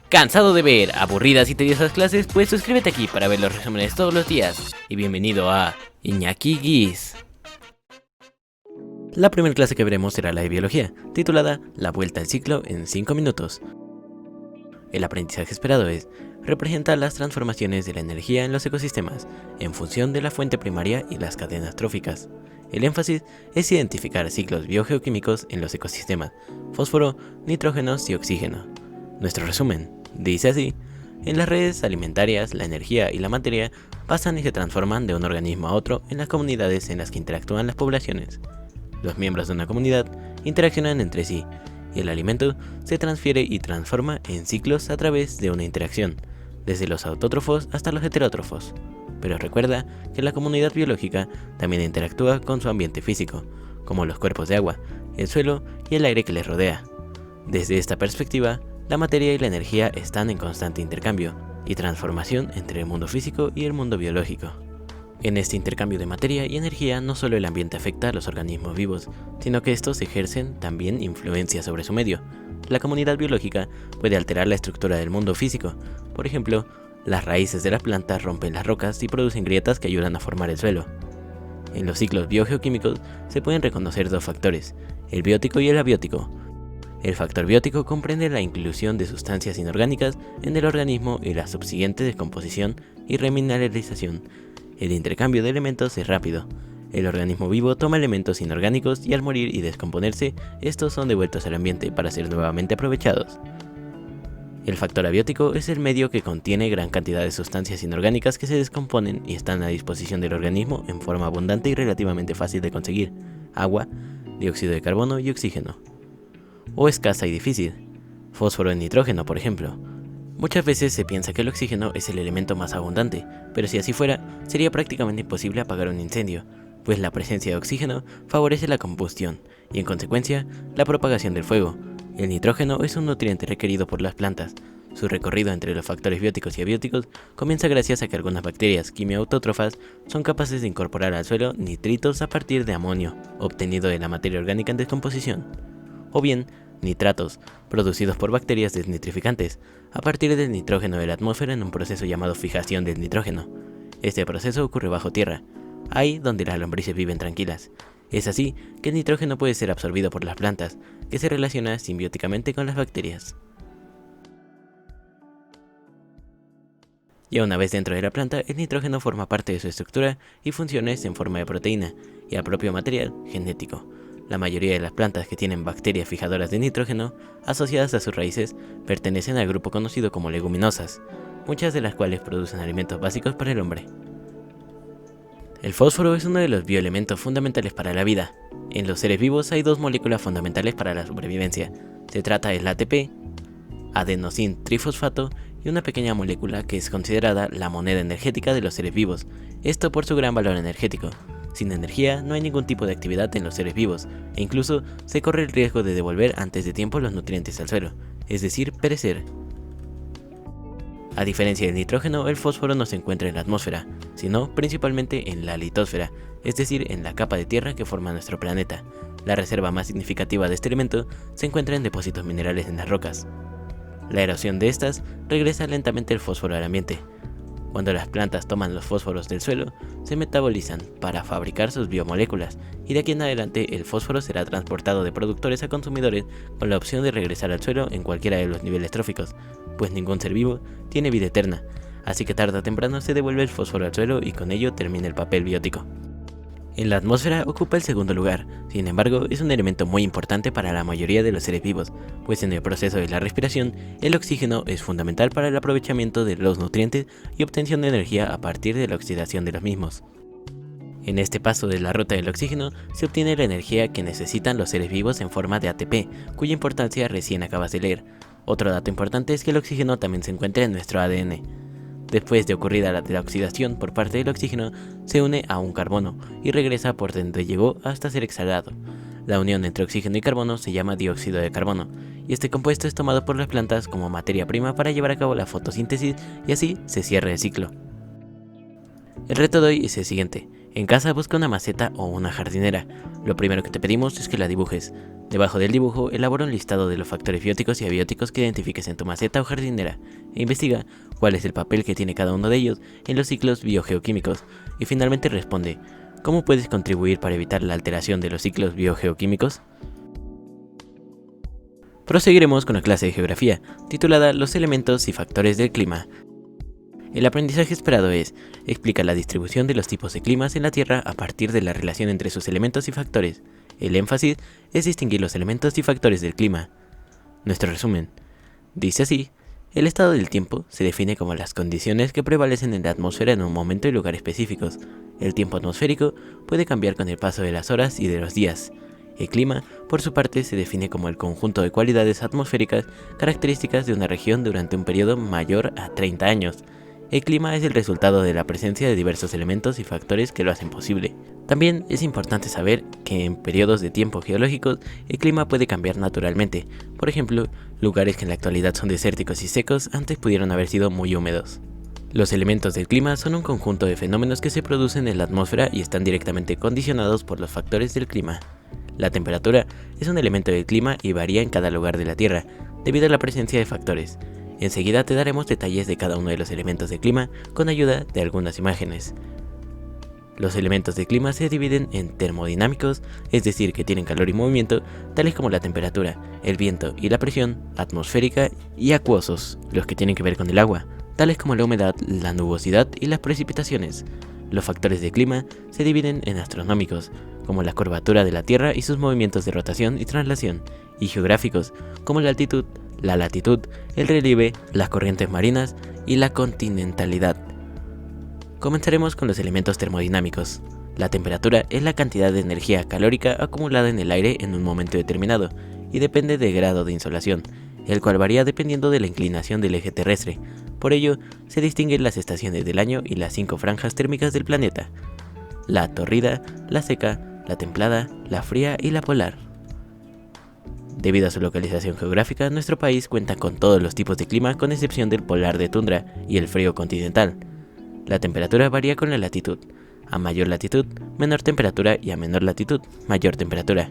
¿Cansado de ver aburridas y tediosas clases? Pues suscríbete aquí para ver los resúmenes todos los días. Y bienvenido a Iñaki Guis. La primera clase que veremos será la de biología, titulada La vuelta al ciclo en 5 minutos. El aprendizaje esperado es representar las transformaciones de la energía en los ecosistemas, en función de la fuente primaria y las cadenas tróficas. El énfasis es identificar ciclos biogeoquímicos en los ecosistemas, fósforo, nitrógenos y oxígeno. Nuestro resumen dice así: en las redes alimentarias, la energía y la materia pasan y se transforman de un organismo a otro en las comunidades en las que interactúan las poblaciones. Los miembros de una comunidad interaccionan entre sí, y el alimento se transfiere y transforma en ciclos a través de una interacción, desde los autótrofos hasta los heterótrofos. Pero recuerda que la comunidad biológica también interactúa con su ambiente físico, como los cuerpos de agua, el suelo y el aire que les rodea. Desde esta perspectiva, la materia y la energía están en constante intercambio y transformación entre el mundo físico y el mundo biológico. En este intercambio de materia y energía no solo el ambiente afecta a los organismos vivos, sino que estos ejercen también influencia sobre su medio. La comunidad biológica puede alterar la estructura del mundo físico. Por ejemplo, las raíces de las plantas rompen las rocas y producen grietas que ayudan a formar el suelo. En los ciclos biogeoquímicos se pueden reconocer dos factores, el biótico y el abiótico. El factor biótico comprende la inclusión de sustancias inorgánicas en el organismo y la subsiguiente descomposición y remineralización. El intercambio de elementos es rápido. El organismo vivo toma elementos inorgánicos y al morir y descomponerse, estos son devueltos al ambiente para ser nuevamente aprovechados. El factor abiótico es el medio que contiene gran cantidad de sustancias inorgánicas que se descomponen y están a disposición del organismo en forma abundante y relativamente fácil de conseguir: agua, dióxido de carbono y oxígeno. O escasa y difícil, fósforo en nitrógeno, por ejemplo. Muchas veces se piensa que el oxígeno es el elemento más abundante, pero si así fuera, sería prácticamente imposible apagar un incendio, pues la presencia de oxígeno favorece la combustión y en consecuencia la propagación del fuego. El nitrógeno es un nutriente requerido por las plantas. Su recorrido entre los factores bióticos y abióticos comienza gracias a que algunas bacterias quimioautótrofas son capaces de incorporar al suelo nitritos a partir de amonio, obtenido de la materia orgánica en descomposición, o bien nitratos, producidos por bacterias desnitrificantes, a partir del nitrógeno de la atmósfera en un proceso llamado fijación del nitrógeno. Este proceso ocurre bajo tierra, ahí donde las lombrices viven tranquilas. Es así que el nitrógeno puede ser absorbido por las plantas, que se relaciona simbióticamente con las bacterias. Ya una vez dentro de la planta, el nitrógeno forma parte de su estructura y funciones en forma de proteína y al propio material genético. La mayoría de las plantas que tienen bacterias fijadoras de nitrógeno asociadas a sus raíces pertenecen al grupo conocido como leguminosas, muchas de las cuales producen alimentos básicos para el hombre. El fósforo es uno de los bioelementos fundamentales para la vida. En los seres vivos hay dos moléculas fundamentales para la supervivencia. Se trata del ATP, adenosin trifosfato, y una pequeña molécula que es considerada la moneda energética de los seres vivos, esto por su gran valor energético. Sin energía no hay ningún tipo de actividad en los seres vivos, e incluso se corre el riesgo de devolver antes de tiempo los nutrientes al suelo, es decir, perecer. A diferencia del nitrógeno, el fósforo no se encuentra en la atmósfera, sino principalmente en la litosfera, es decir, en la capa de tierra que forma nuestro planeta. La reserva más significativa de este elemento se encuentra en depósitos minerales en las rocas. La erosión de estas regresa lentamente el fósforo al ambiente. Cuando las plantas toman los fósforos del suelo, se metabolizan para fabricar sus biomoléculas, y de aquí en adelante el fósforo será transportado de productores a consumidores con la opción de regresar al suelo en cualquiera de los niveles tróficos, pues ningún ser vivo tiene vida eterna, así que tarde o temprano se devuelve el fósforo al suelo y con ello termina el papel biótico. En la atmósfera ocupa el segundo lugar, sin embargo es un elemento muy importante para la mayoría de los seres vivos, pues en el proceso de la respiración el oxígeno es fundamental para el aprovechamiento de los nutrientes y obtención de energía a partir de la oxidación de los mismos. En este paso de la ruta del oxígeno se obtiene la energía que necesitan los seres vivos en forma de ATP, cuya importancia recién acabas de leer. Otro dato importante es que el oxígeno también se encuentra en nuestro ADN. Después de ocurrida la oxidación por parte del oxígeno, se une a un carbono y regresa por donde llegó hasta ser exhalado. La unión entre oxígeno y carbono se llama dióxido de carbono, y este compuesto es tomado por las plantas como materia prima para llevar a cabo la fotosíntesis y así se cierra el ciclo. El reto de hoy es el siguiente: En casa busca una maceta o una jardinera. Lo primero que te pedimos es que la dibujes. Debajo del dibujo, elabora un listado de los factores bióticos y abióticos que identifiques en tu maceta o jardinera e investiga cuál es el papel que tiene cada uno de ellos en los ciclos biogeoquímicos. Y finalmente responde, ¿cómo puedes contribuir para evitar la alteración de los ciclos biogeoquímicos? Proseguiremos con la clase de geografía, titulada Los elementos y factores del clima. El aprendizaje esperado es, explica la distribución de los tipos de climas en la Tierra a partir de la relación entre sus elementos y factores. El énfasis es distinguir los elementos y factores del clima. Nuestro resumen dice así: el estado del tiempo se define como las condiciones que prevalecen en la atmósfera en un momento y lugar específicos. El tiempo atmosférico puede cambiar con el paso de las horas y de los días. El clima, por su parte, se define como el conjunto de cualidades atmosféricas características de una región durante un periodo mayor a 30 años. El clima es el resultado de la presencia de diversos elementos y factores que lo hacen posible. También es importante saber que en periodos de tiempo geológicos el clima puede cambiar naturalmente. Por ejemplo, lugares que en la actualidad son desérticos y secos antes pudieron haber sido muy húmedos. Los elementos del clima son un conjunto de fenómenos que se producen en la atmósfera y están directamente condicionados por los factores del clima. La temperatura es un elemento del clima y varía en cada lugar de la Tierra, debido a la presencia de factores. Enseguida te daremos detalles de cada uno de los elementos del clima con ayuda de algunas imágenes. Los elementos del clima se dividen en termodinámicos, es decir, que tienen calor y movimiento, tales como la temperatura, el viento y la presión atmosférica, y acuosos, los que tienen que ver con el agua, tales como la humedad, la nubosidad y las precipitaciones. Los factores de clima se dividen en astronómicos, como la curvatura de la Tierra y sus movimientos de rotación y traslación, y geográficos, como la altitud, la latitud, el relieve, las corrientes marinas y la continentalidad. Comenzaremos con los elementos termodinámicos. La temperatura es la cantidad de energía calórica acumulada en el aire en un momento determinado y depende del grado de insolación, el cual varía dependiendo de la inclinación del eje terrestre. Por ello, se distinguen las estaciones del año y las 5 franjas térmicas del planeta: la torrida, la seca, la templada, la fría y la polar. Debido a su localización geográfica, nuestro país cuenta con todos los tipos de clima con excepción del polar de tundra y el frío continental. La temperatura varía con la latitud. A mayor latitud, menor temperatura, y a menor latitud, mayor temperatura.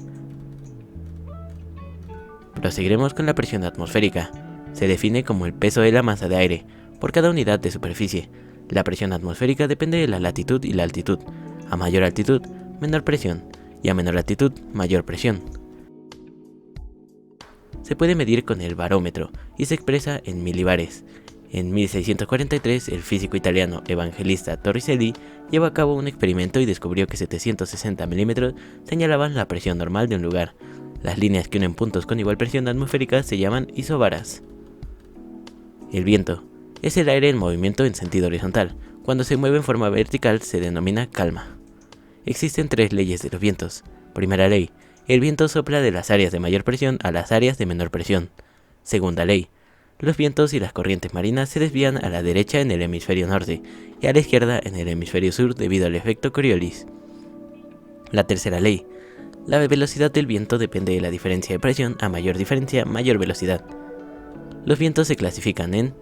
Proseguiremos con la presión atmosférica. Se define como el peso de la masa de aire por cada unidad de superficie. La presión atmosférica depende de la latitud y la altitud. A mayor altitud, menor presión, y a menor latitud, mayor presión. Se puede medir con el barómetro y se expresa en milibares. En 1643, el físico italiano Evangelista Torricelli llevó a cabo un experimento y descubrió que 760 milímetros señalaban la presión normal de un lugar. Las líneas que unen puntos con igual presión atmosférica se llaman isobaras. El viento es el aire en movimiento en sentido horizontal. Cuando se mueve en forma vertical se denomina calma. Existen 3 leyes de los vientos. Primera ley: el viento sopla de las áreas de mayor presión a las áreas de menor presión. Segunda ley: los vientos y las corrientes marinas se desvían a la derecha en el hemisferio norte y a la izquierda en el hemisferio sur debido al efecto Coriolis. La tercera ley: la velocidad del viento depende de la diferencia de presión. A mayor diferencia, mayor velocidad. Los vientos se clasifican en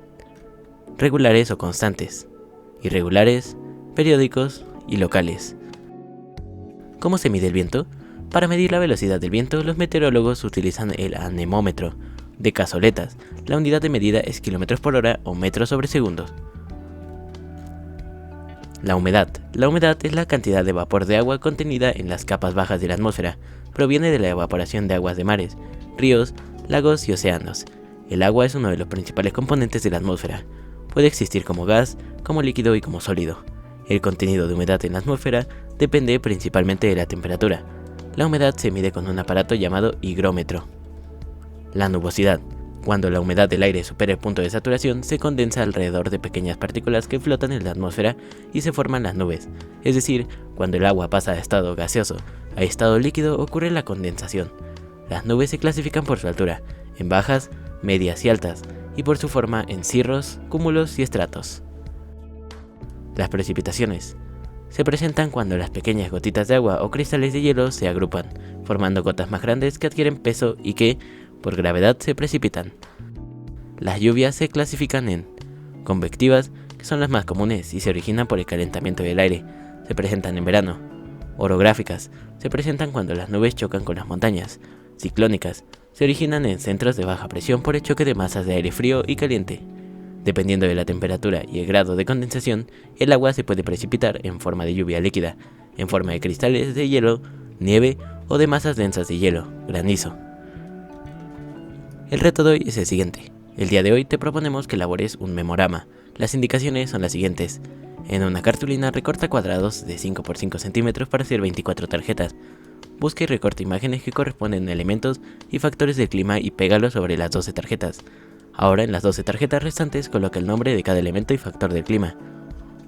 regulares o constantes, irregulares, periódicos y locales. ¿Cómo se mide el viento? Para medir la velocidad del viento, los meteorólogos utilizan el anemómetro de cazoletas. La unidad de medida es km por hora o metros sobre segundos. La humedad. La humedad es la cantidad de vapor de agua contenida en las capas bajas de la atmósfera. Proviene de la evaporación de aguas de mares, ríos, lagos y océanos. El agua es uno de los principales componentes de la atmósfera. Puede existir como gas, como líquido y como sólido. El contenido de humedad en la atmósfera depende principalmente de la temperatura. La humedad se mide con un aparato llamado higrómetro. La nubosidad. Cuando la humedad del aire supera el punto de saturación, se condensa alrededor de pequeñas partículas que flotan en la atmósfera y se forman las nubes. Es decir, cuando el agua pasa de estado gaseoso a estado líquido ocurre la condensación. Las nubes se clasifican por su altura, en bajas, medias y altas, y por su forma en cirros, cúmulos y estratos. Las precipitaciones se presentan cuando las pequeñas gotitas de agua o cristales de hielo se agrupan, formando gotas más grandes que adquieren peso y que, por gravedad, se precipitan. Las lluvias se clasifican en convectivas, que son las más comunes y se originan por el calentamiento del aire, se presentan en verano. Orográficas se presentan cuando las nubes chocan con las montañas. Ciclónicas se originan en centros de baja presión por el choque de masas de aire frío y caliente. Dependiendo de la temperatura y el grado de condensación, el agua se puede precipitar en forma de lluvia líquida, en forma de cristales de hielo, nieve o de masas densas de hielo, granizo. El reto de hoy es el siguiente. El día de hoy te proponemos que elabores un memorama. Las indicaciones son las siguientes. En una cartulina recorta cuadrados de 5 por 5 centímetros para hacer 24 tarjetas. Busca y recorta imágenes que corresponden a elementos y factores del clima y pégalos sobre las 12 tarjetas. Ahora en las 12 tarjetas restantes coloca el nombre de cada elemento y factor del clima.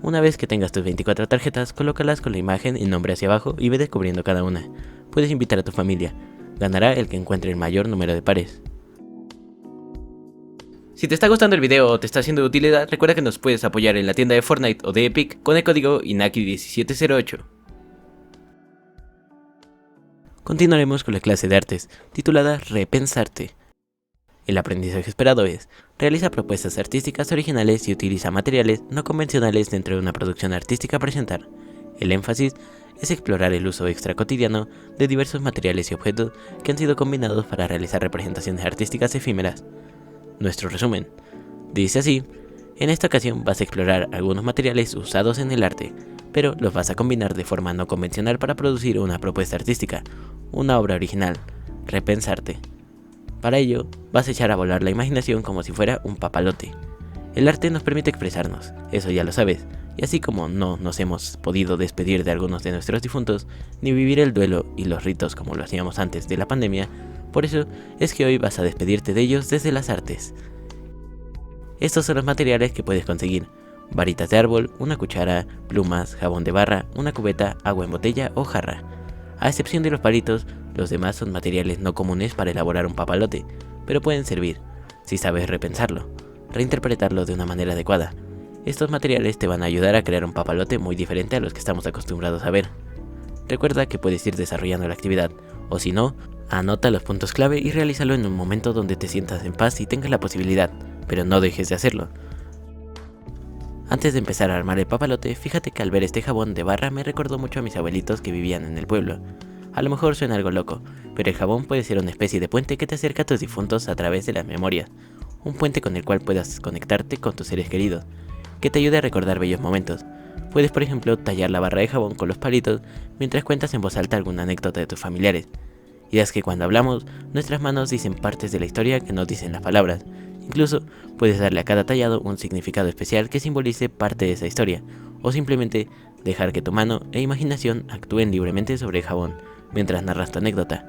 Una vez que tengas tus 24 tarjetas, colócalas con la imagen y nombre hacia abajo y ve descubriendo cada una. Puedes invitar a tu familia. Ganará el que encuentre el mayor número de pares. Si te está gustando el video o te está siendo de utilidad, recuerda que nos puedes apoyar en la tienda de Fortnite o de Epic con el código INAKI1708. Continuaremos con la clase de artes, titulada Repensarte. El aprendizaje esperado es: realiza propuestas artísticas originales y utiliza materiales no convencionales dentro de una producción artística a presentar. El énfasis es explorar el uso extracotidiano de diversos materiales y objetos que han sido combinados para realizar representaciones artísticas efímeras. Nuestro resumen dice así: en esta ocasión vas a explorar algunos materiales usados en el arte, pero los vas a combinar de forma no convencional para producir una propuesta artística, una obra original, repensarte. Para ello, vas a echar a volar la imaginación como si fuera un papalote. El arte nos permite expresarnos, eso ya lo sabes, y así como no nos hemos podido despedir de algunos de nuestros difuntos, ni vivir el duelo y los ritos como lo hacíamos antes de la pandemia, por eso es que hoy vas a despedirte de ellos desde las artes. Estos son los materiales que puedes conseguir: varitas de árbol, una cuchara, plumas, jabón de barra, una cubeta, agua en botella o jarra. A excepción de los palitos, los demás son materiales no comunes para elaborar un papalote, pero pueden servir, si sabes repensarlo, reinterpretarlo de una manera adecuada. Estos materiales te van a ayudar a crear un papalote muy diferente a los que estamos acostumbrados a ver. Recuerda que puedes ir desarrollando la actividad, o si no, anota los puntos clave y realízalo en un momento donde te sientas en paz y tengas la posibilidad, pero no dejes de hacerlo. Antes de empezar a armar el papalote, fíjate que al ver este jabón de barra me recordó mucho a mis abuelitos que vivían en el pueblo. A lo mejor suena algo loco, pero el jabón puede ser una especie de puente que te acerca a tus difuntos a través de las memorias. Un puente con el cual puedas conectarte con tus seres queridos, que te ayude a recordar bellos momentos. Puedes, por ejemplo, tallar la barra de jabón con los palitos mientras cuentas en voz alta alguna anécdota de tus familiares. Y es que cuando hablamos, nuestras manos dicen partes de la historia que no dicen las palabras. Incluso puedes darle a cada tallado un significado especial que simbolice parte de esa historia, o simplemente dejar que tu mano e imaginación actúen libremente sobre el jabón mientras narras tu anécdota.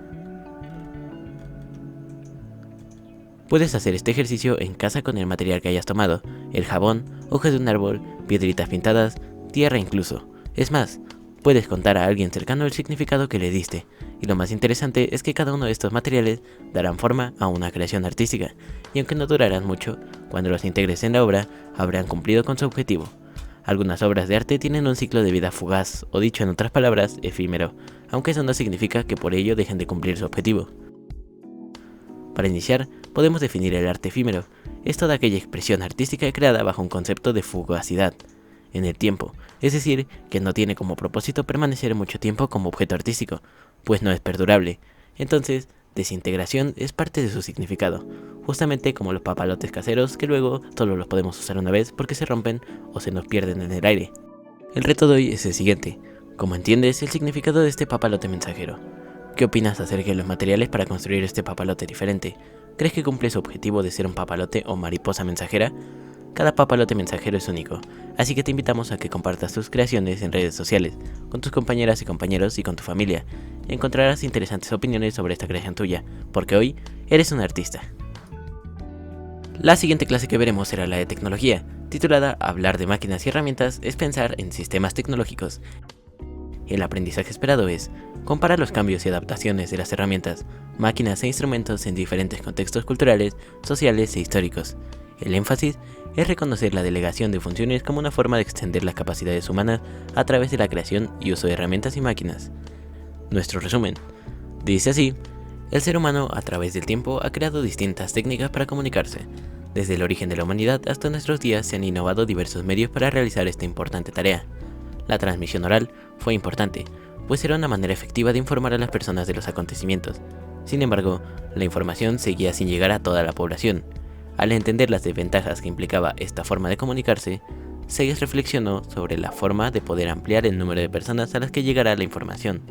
Puedes hacer este ejercicio en casa con el material que hayas tomado: el jabón, hojas de un árbol, piedritas pintadas, tierra incluso. Es más, puedes contar a alguien cercano el significado que le diste, y lo más interesante es que cada uno de estos materiales darán forma a una creación artística, y aunque no durarán mucho, cuando los integres en la obra, habrán cumplido con su objetivo. Algunas obras de arte tienen un ciclo de vida fugaz, o dicho en otras palabras, efímero, aunque eso no significa que por ello dejen de cumplir su objetivo. Para iniciar, podemos definir el arte efímero. Es toda aquella expresión artística creada bajo un concepto de fugacidad en el tiempo, es decir, que no tiene como propósito permanecer mucho tiempo como objeto artístico, pues no es perdurable. Entonces, desintegración es parte de su significado, justamente como los papalotes caseros que luego solo los podemos usar una vez porque se rompen o se nos pierden en el aire. El reto de hoy es el siguiente: ¿cómo entiendes el significado de este papalote mensajero? ¿Qué opinas acerca de los materiales para construir este papalote diferente? ¿Crees que cumple su objetivo de ser un papalote o mariposa mensajera? Cada papalote mensajero es único, así que te invitamos a que compartas tus creaciones en redes sociales, con tus compañeras y compañeros y con tu familia. Encontrarás interesantes opiniones sobre esta creación tuya, porque hoy eres un artista. La siguiente clase que veremos será la de tecnología, titulada Hablar de máquinas y herramientas es pensar en sistemas tecnológicos. El aprendizaje esperado es: compara los cambios y adaptaciones de las herramientas, máquinas e instrumentos en diferentes contextos culturales, sociales e históricos. El énfasis es reconocer la delegación de funciones como una forma de extender las capacidades humanas a través de la creación y uso de herramientas y máquinas. Nuestro resumen dice así: el ser humano a través del tiempo ha creado distintas técnicas para comunicarse. Desde el origen de la humanidad hasta nuestros días se han innovado diversos medios para realizar esta importante tarea. La transmisión oral fue importante, pues era una manera efectiva de informar a las personas de los acontecimientos. Sin embargo, la información seguía sin llegar a toda la población. Al entender las desventajas que implicaba esta forma de comunicarse, se reflexionó sobre la forma de poder ampliar el número de personas a las que llegara la información.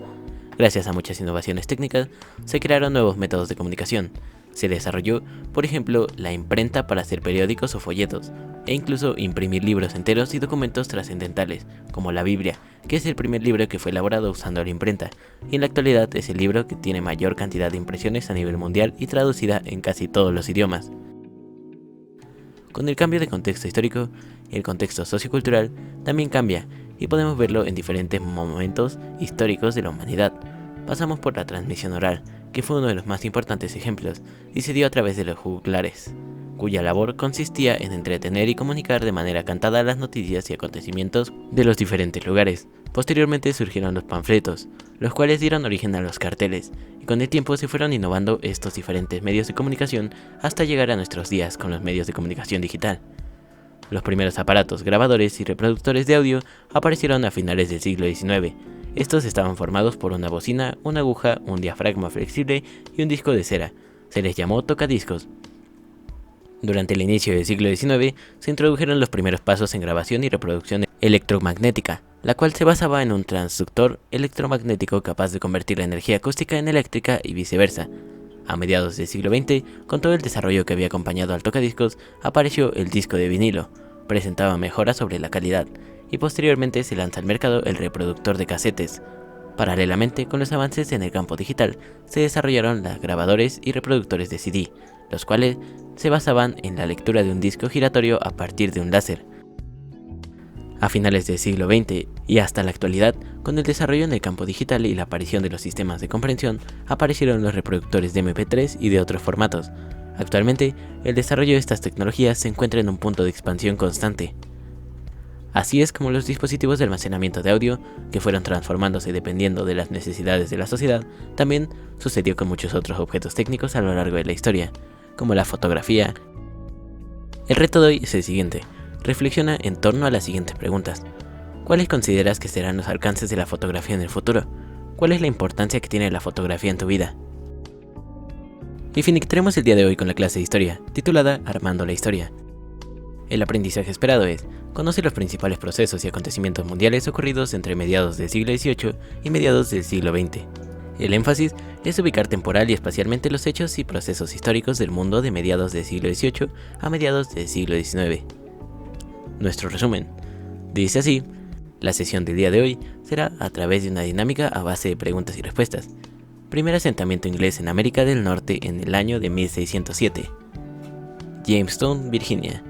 Gracias a muchas innovaciones técnicas, se crearon nuevos métodos de comunicación. Se desarrolló, por ejemplo, la imprenta para hacer periódicos o folletos, e incluso imprimir libros enteros y documentos trascendentales, como la Biblia, que es el primer libro que fue elaborado usando la imprenta, y en la actualidad es el libro que tiene mayor cantidad de impresiones a nivel mundial y traducida en casi todos los idiomas. Con el cambio de contexto histórico, el contexto sociocultural también cambia, y podemos verlo en diferentes momentos históricos de la humanidad. Pasamos por la transmisión oral, que fue uno de los más importantes ejemplos, y se dio a través de los juglares, cuya labor consistía en entretener y comunicar de manera cantada las noticias y acontecimientos de los diferentes lugares. Posteriormente surgieron los panfletos, los cuales dieron origen a los carteles, y con el tiempo se fueron innovando estos diferentes medios de comunicación hasta llegar a nuestros días con los medios de comunicación digital. Los primeros aparatos grabadores y reproductores de audio aparecieron a finales del siglo XIX. Estos estaban formados por una bocina, una aguja, un diafragma flexible y un disco de cera. Se les llamó tocadiscos. Durante el inicio del siglo XIX se introdujeron los primeros pasos en grabación y reproducción electromagnética, la cual se basaba en un transductor electromagnético capaz de convertir la energía acústica en eléctrica y viceversa. A mediados del siglo XX, con todo el desarrollo que había acompañado al tocadiscos, apareció el disco de vinilo. Presentaba mejoras sobre la calidad, y posteriormente se lanza al mercado el reproductor de casetes. Paralelamente con los avances en el campo digital, se desarrollaron los grabadores y reproductores de CD, los cuales se basaban en la lectura de un disco giratorio a partir de un láser. A finales del siglo XX y hasta la actualidad, con el desarrollo en el campo digital y la aparición de los sistemas de comprensión, aparecieron los reproductores de MP3 y de otros formatos. Actualmente, el desarrollo de estas tecnologías se encuentra en un punto de expansión constante. Así es como los dispositivos de almacenamiento de audio, que fueron transformándose dependiendo de las necesidades de la sociedad, también sucedió con muchos otros objetos técnicos a lo largo de la historia, como la fotografía. El reto de hoy es el siguiente. Reflexiona en torno a las siguientes preguntas. ¿Cuáles consideras que serán los alcances de la fotografía en el futuro? ¿Cuál es la importancia que tiene la fotografía en tu vida? Y finiquitaremos el día de hoy con la clase de historia, titulada Armando la Historia. El aprendizaje esperado es: conoce los principales procesos y acontecimientos mundiales ocurridos entre mediados del siglo XVIII y mediados del siglo XX. El énfasis es ubicar temporal y espacialmente los hechos y procesos históricos del mundo de mediados del siglo XVIII a mediados del siglo XIX. Nuestro resumen dice así: la sesión del día de hoy será a través de una dinámica a base de preguntas y respuestas. Primer asentamiento inglés en América del Norte en el año de 1607. Jamestown, Virginia.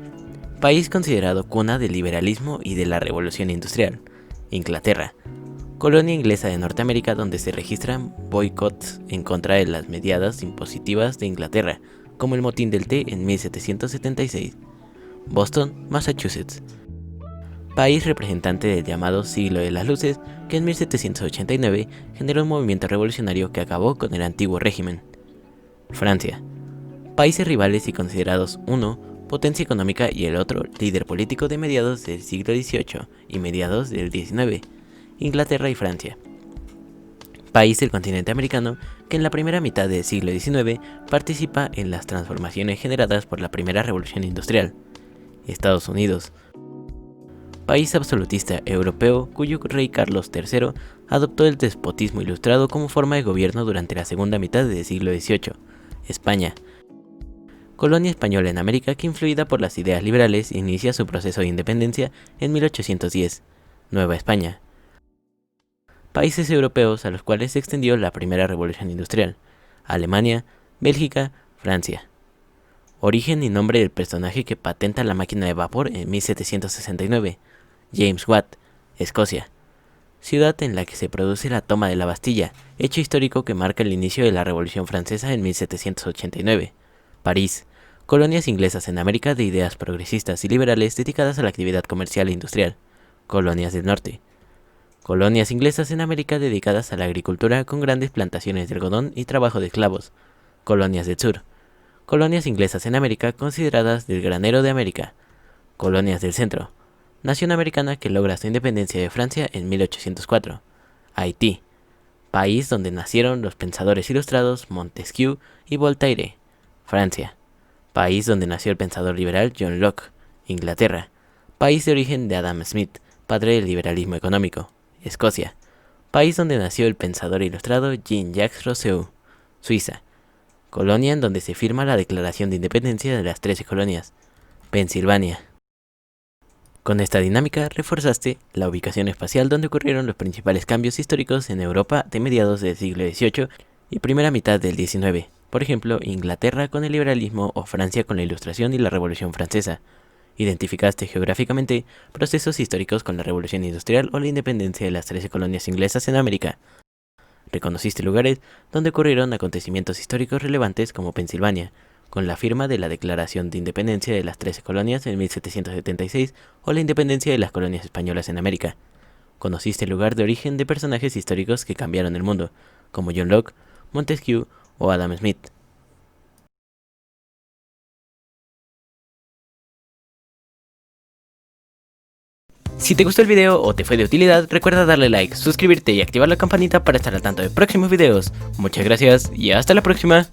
País considerado cuna del liberalismo y de la revolución industrial. Inglaterra. Colonia inglesa de Norteamérica donde se registran boicots en contra de las medidas impositivas de Inglaterra, como el motín del té en 1776. Boston, Massachusetts. País representante del llamado Siglo de las Luces, que en 1789 generó un movimiento revolucionario que acabó con el antiguo régimen. Francia. Países rivales y considerados uno potencia económica y el otro líder político de mediados del siglo XVIII y mediados del XIX. Inglaterra y Francia. País del continente americano que en la primera mitad del siglo XIX participa en las transformaciones generadas por la primera revolución industrial. Estados Unidos. País absolutista europeo cuyo rey Carlos III adoptó el despotismo ilustrado como forma de gobierno durante la segunda mitad del siglo XVIII. España. Colonia española en América que, influida por las ideas liberales, inicia su proceso de independencia en 1810. Nueva España. Países europeos a los cuales se extendió la primera revolución industrial. Alemania, Bélgica, Francia. Origen y nombre del personaje que patenta la máquina de vapor en 1769. James Watt, Escocia. Ciudad en la que se produce la toma de la Bastilla, hecho histórico que marca el inicio de la Revolución Francesa en 1789. París. Colonias inglesas en América de ideas progresistas y liberales dedicadas a la actividad comercial e industrial. Colonias del Norte. Colonias inglesas en América dedicadas a la agricultura con grandes plantaciones de algodón y trabajo de esclavos. Colonias del Sur. Colonias inglesas en América consideradas del granero de América. Colonias del Centro. nación americana que logra su independencia de Francia en 1804. Haití, país donde nacieron los pensadores ilustrados Montesquieu y Voltaire. Francia, país donde nació el pensador liberal John Locke. Inglaterra, país de origen de Adam Smith, padre del liberalismo económico. Escocia, país donde nació el pensador ilustrado Jean-Jacques Rousseau. Suiza, colonia en donde se firma la Declaración de Independencia de las 13 colonias. Pensilvania. Con esta dinámica reforzaste la ubicación espacial donde ocurrieron los principales cambios históricos en Europa de mediados del siglo XVIII y primera mitad del XIX, por ejemplo, Inglaterra con el liberalismo o Francia con la Ilustración y la Revolución Francesa. Identificaste geográficamente procesos históricos con la Revolución Industrial o la independencia de las 13 colonias inglesas en América. Reconociste lugares donde ocurrieron acontecimientos históricos relevantes como Pensilvania, con la firma de la Declaración de Independencia de las 13 colonias en 1776 o la independencia de las colonias españolas en América. Conociste el lugar de origen de personajes históricos que cambiaron el mundo, como John Locke, Montesquieu o Adam Smith. Si te gustó el video o te fue de utilidad, recuerda darle like, suscribirte y activar la campanita para estar al tanto de próximos videos. Muchas gracias y hasta la próxima.